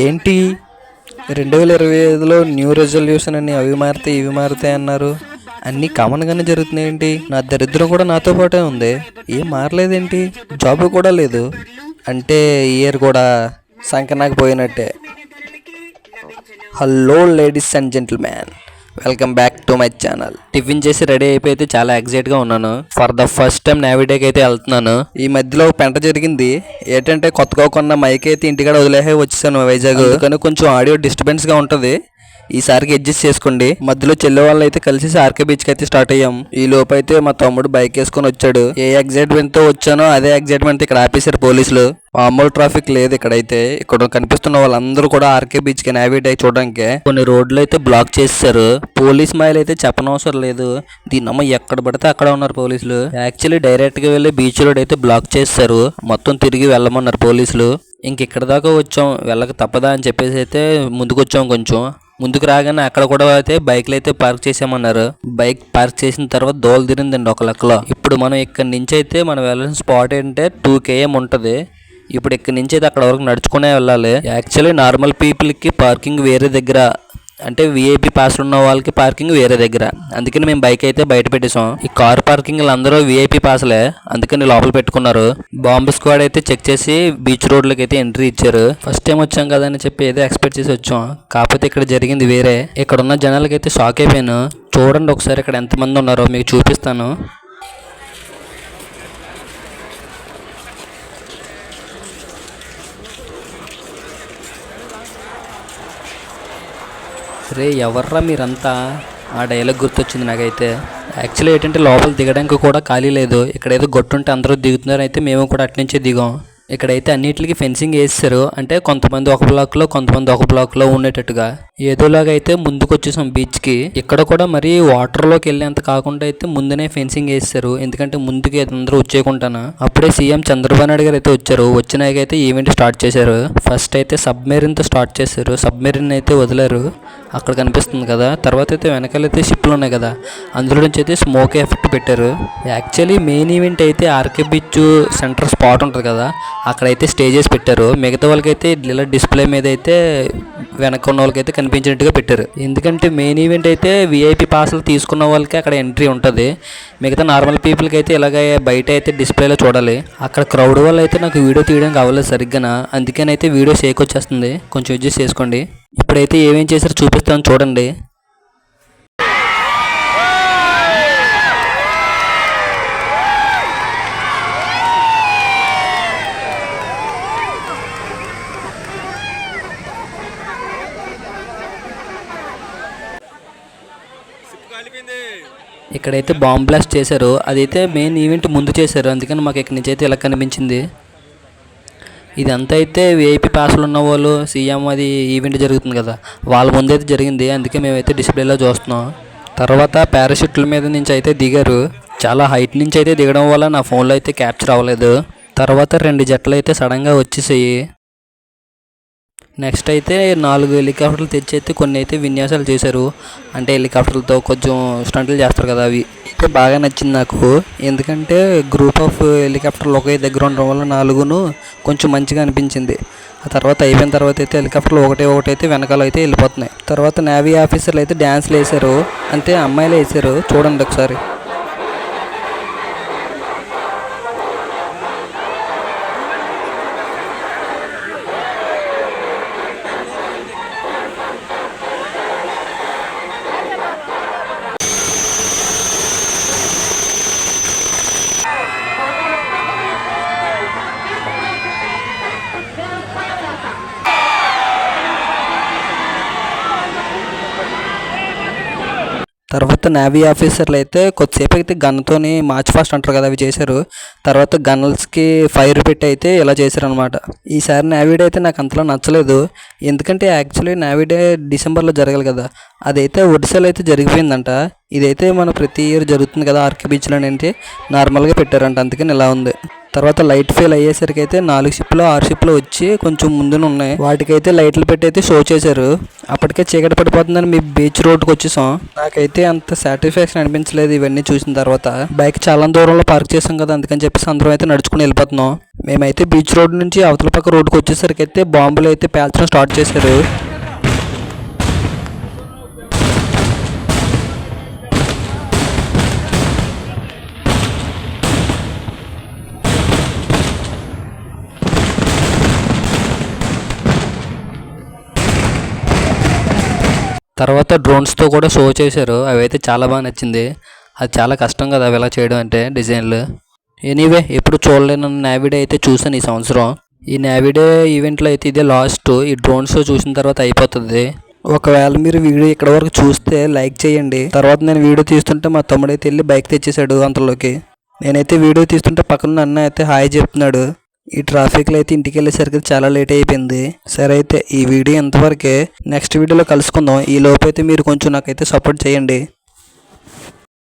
ఏంటి 2025లో new resolution అని అవి మారితే ఇవి మారుతాయి అన్నారు. అన్నీ కామన్గానే జరుగుతున్నాయి ఏంటి? నా దరిద్రం కూడా నాతో పాటే ఉంది. ఏం మారలేదేంటి? జాబ్ కూడా లేదు అంటే ఇయర్ కూడా సంకనాకి పోయినట్టే. Hello ladies and gentlemen, welcome back to my channel. Tiffin చేసి రెడీ అయిపోయి చాలా ఎక్సైట్గా ఉన్నాను. ఫర్ ద ఫస్ట్ టైం నావిడేకి అయితే వెళ్తున్నాను. ఈ మధ్యలో ఒక పెంట జరిగింది. ఏంటంటే కొత్తగా కొన్న మైక్ అయితే ఇంటికాడ వదిలేహే వచ్చేసాను వైజాగ్. కానీ కొంచెం ఆడియో డిస్టర్బెన్స్గా ఉంటుంది. ఈసారికి అడ్జస్ట్ చేసుకోండి. మధ్యలో చెల్లె వాళ్ళు అయితే కలిసి ఆర్కే బీచ్కి అయితే స్టార్ట్ అయ్యాం. ఈ లోపు అయితే మా తమ్ముడు బైక్ వేసుకొని వచ్చాడు. ఏ ఎగ్జైట్మెంట్ తో వచ్చానో అదే ఎగ్జైట్మెంట్ ఇక్కడ ఆపేశారు పోలీసులు. మామూలు ట్రాఫిక్ లేదు ఇక్కడైతే. ఇక్కడ కనిపిస్తున్న వాళ్ళందరూ కూడా ఆర్కే బీచ్ కి నావిగేట్ అయ్యి చూడడానికి కొన్ని రోడ్లు అయితే బ్లాక్ చేశారు. పోలీస్ మైల్ అయితే చెప్పనవసరం లేదు. దీన్నమ్మ ఎక్కడ పడితే అక్కడ ఉన్నారు పోలీసులు. యాక్చువల్లీ డైరెక్ట్ గా వెళ్ళి బీచ్ రోడ్ అయితే బ్లాక్ చేశారు. మొత్తం తిరిగి వెళ్ళమన్నారు పోలీసులు. ఇక్కడ దాకా వచ్చాం, వెళ్ళక తప్పదా అని చెప్పేసి అయితే ముందుకు వచ్చాం. కొంచెం ముందుకు రాగానే అక్కడ కూడా అయితే బైక్లు అయితే పార్క్ చేసామన్నారు. బైక్ పార్క్ చేసిన తర్వాత దోలు తిరిందండి ఒక లెక్కలో. ఇప్పుడు మనం ఇక్కడి నుంచి అయితే మనం వెళ్ళాల్సిన స్పాట్ ఏంటంటే 2 km ఉంటుంది. ఇప్పుడు ఇక్కడి నుంచి అయితే అక్కడ వరకు నడుచుకునే వెళ్ళాలి. యాక్చువల్లీ నార్మల్ పీపుల్కి పార్కింగ్ వేరే దగ్గర, అంటే విఐపి పాస్లు ఉన్న వాళ్ళకి పార్కింగ్ వేరే దగ్గర. అందుకని మేము బైక్ అయితే బయట పెట్టేసాం. ఈ కార్ పార్కింగ్ అందరూ విఐపి పాస్లే, అందుకని లోపల పెట్టుకున్నారు. బాంబు స్క్వాడ్ అయితే చెక్ చేసి బీచ్ రోడ్లకి అయితే ఎంట్రీ ఇచ్చారు. ఫస్ట్ టైం వచ్చాం కదా అని చెప్పి ఏదో ఎక్స్పెక్ట్ చేసి వచ్చాం. కాకపోతే ఇక్కడ జరిగింది వేరే. ఇక్కడ ఉన్న జనాలకి అయితే షాక్ అయిపోయాను. చూడండి ఒకసారి ఇక్కడ ఎంతమంది ఉన్నారో మీకు చూపిస్తాను. రే ఎవర్రా మీరంతా? ఆ డైలాగ్ గుర్తొచ్చింది నాకైతే. యాక్చువల్లీ ఏంటంటే లోపల దిగడానికి కూడా ఖాళీ లేదు. ఇక్కడ ఏదో గొట్టుంటే అందరూ దిగుతున్నారు, అయితే మేము కూడా అట్నుంచే దిగాం. ఇక్కడైతే అన్నిటికి ఫెన్సింగ్ వేస్తారు. అంటే కొంతమంది ఒక బ్లాక్లో, కొంతమంది ఒక బ్లాక్లో ఉండేటట్టుగా. ఏదోలాగా అయితే ముందుకు వచ్చేసాం బీచ్కి. ఇక్కడ కూడా మరి వాటర్లోకి వెళ్ళేంత కాకుండా అయితే ముందునే ఫెన్సింగ్ వేస్తారు. ఎందుకంటే ముందుకి అందరూ వచ్చేయకుంటాను. అప్పుడే సీఎం చంద్రబాబు నాయుడు గారు అయితే వచ్చారు. వచ్చినాకైతే ఈవెంట్ స్టార్ట్ చేశారు. ఫస్ట్ అయితే సబ్మెరీన్తో స్టార్ట్ చేశారు. సబ్మెరీన్ అయితే వదిలేరు, అక్కడ కనిపిస్తుంది కదా. తర్వాత అయితే వెనకాలైతే షిప్లు ఉన్నాయి కదా, అందులో నుంచి అయితే స్మోక్ ఎఫెక్ట్ పెట్టారు. యాక్చువల్లీ మెయిన్ ఈవెంట్ అయితే ఆర్కే బీచ్ సెంటర్ స్పాట్ ఉంటుంది కదా, అక్కడైతే స్టేజెస్ పెట్టారు. మిగతా వాళ్ళకైతే ఇలా డిస్ప్లే మీద అయితే వెనక ఉన్న వాళ్ళకైతే కనిపించినట్టుగా పెట్టారు. ఎందుకంటే మెయిన్ ఈవెంట్ అయితే విఐపి పాస్లు తీసుకున్న వాళ్ళకి అక్కడ ఎంట్రీ ఉంటుంది. మిగతా నార్మల్ పీపుల్కి అయితే ఇలాగ బయట అయితే డిస్ప్లేలో చూడాలి. అక్కడ క్రౌడ్ వల్ల అయితే నాకు వీడియో తీయడానికి అవ్వలేదు సరిగ్గా, అందుకనైతే వీడియో షేక్ వచ్చేస్తుంది. కొంచెం అడ్జస్ట్ చేసుకోండి. ఇప్పుడైతే ఏమేం చేశారో చూపిస్తాను చూడండి. ఇక్కడైతే బాంబ్ బ్లాస్ట్ చేశారు. అదైతే మెయిన్ ఈవెంట్ ముందు చేశారు, అందుకని మాకు ఇక్కడి నుంచి అయితే ఇలా కనిపించింది. ఇదంతా అయితే విఐపి పాస్లు ఉన్న వాళ్ళు, సీఎం అది ఈవెంట్ జరుగుతుంది కదా, వాళ్ళ ముందైతే జరిగింది. అందుకే మేమైతే డిస్ప్లేలో చూస్తున్నాం. తర్వాత పారాషూట్ల మీద నుంచి అయితే దిగారు. చాలా హైట్ నుంచి అయితే దిగడం వల్ల నా ఫోన్లో అయితే క్యాప్చర్ అవ్వలేదు. తర్వాత 2 జట్లు అయితే సడన్గా వచ్చేసాయి. నెక్స్ట్ అయితే 4 హెలికాప్టర్లు తెచ్చి అయితే కొన్ని అయితే విన్యాసాలు చేశారు. అంటే హెలికాప్టర్లతో కొంచెం స్టంట్లు చేస్తారు కదా, అవి అయితే బాగా నచ్చింది నాకు. ఎందుకంటే గ్రూప్ ఆఫ్ హెలికాప్టర్లు ఒకే దగ్గర ఉండడం వల్ల 4 కొంచెం మంచిగా అనిపించింది. ఆ తర్వాత అయిపోయిన తర్వాత అయితే హెలికాప్టర్లు ఒకటి అయితే వెనకాల అయితే వెళ్ళిపోతున్నాయి. తర్వాత నేవీ ఆఫీసర్లు అయితే డ్యాన్స్లు వేశారు. అంటే అమ్మాయిలు వేశారు, చూడండి ఒకసారి. తర్వాత నేవీ ఆఫీసర్లు అయితే కొద్దిసేపు అయితే గన్తోని మార్చ్ ఫాస్ట్ అంటారు కదా, అవి చేశారు. తర్వాత గన్నల్స్కి ఫైర్ పెట్టి అయితే ఇలా చేశారనమాట. ఈసారి నావిడే అయితే నాకు అంతలా నచ్చలేదు. ఎందుకంటే యాక్చువల్లీ నావిడే డిసెంబర్లో జరగాలి కదా, అదైతే ఒడిశాలో అయితే జరిగిపోయిందంట. ఇదైతే మన ప్రతి ఇయర్ జరుగుతుంది కదా ఆర్కే బీచ్లో, అంటే నార్మల్గా పెట్టారంట, అందుకని ఇలా ఉంది. తర్వాత లైట్ ఫెయిల్ అయ్యేసరికి అయితే 4 షిప్లు 6 షిప్లు వచ్చి కొంచెం ముందున ఉన్నాయి. వాటికైతే లైట్లు పెట్టి అయితే షో చేశారు. అప్పటికే చీకటి పడిపోతుందని మీ బీచ్ రోడ్కి వచ్చేసాం. నాకైతే అంత సాటిస్ఫాక్షన్ అనిపించలేదు ఇవన్నీ చూసిన తర్వాత. బైక్ చాలా దూరంలో పార్క్ చేసాం కదా, అందుకని చెప్పేసి అందరం అయితే నడుచుకుని వెళ్ళిపోతున్నాం. మేమైతే బీచ్ రోడ్ నుంచి అవతల పక్క రోడ్డుకి వచ్చేసరికి అయితే బాంబులు అయితే పేల్చడం స్టార్ట్ చేశారు. తర్వాత డ్రోన్స్తో కూడా షో చేశారు. అవి అయితే చాలా బాగా నచ్చింది. అది చాలా కష్టం కదా అవి ఇలా చేయడం అంటే డిజైన్లు. ఎనీవే ఎప్పుడు చూడలేని నావీ డే అయితే చూసాను ఈ సంవత్సరం. ఈ నావీ డే ఈవెంట్లో అయితే ఇదే లాస్ట్. ఈ డ్రోన్ షో చూసిన తర్వాత అయిపోతుంది. ఒకవేళ మీరు వీడియో ఇక్కడ వరకు చూస్తే లైక్ చేయండి. తర్వాత నేను వీడియో తీస్తుంటే మా తమ్ముడైతే వెళ్ళి బైక్ తెచ్చేసాడు అంతలోకి. నేనైతే వీడియో తీస్తుంటే పక్కన అన్న అయితే హాయ్ చెప్తున్నాడు. ఈ ట్రాఫిక్లో అయితే ఇంటికి వెళ్ళేసరికి చాలా లేట్ అయిపోయింది. సరే అయితే ఈ వీడియో ఎంతవరకే. నెక్స్ట్ వీడియోలో కలుసుకుందాం. ఈ లోపు అయితే మీరు కొంచెం నాకైతే సపోర్ట్ చేయండి.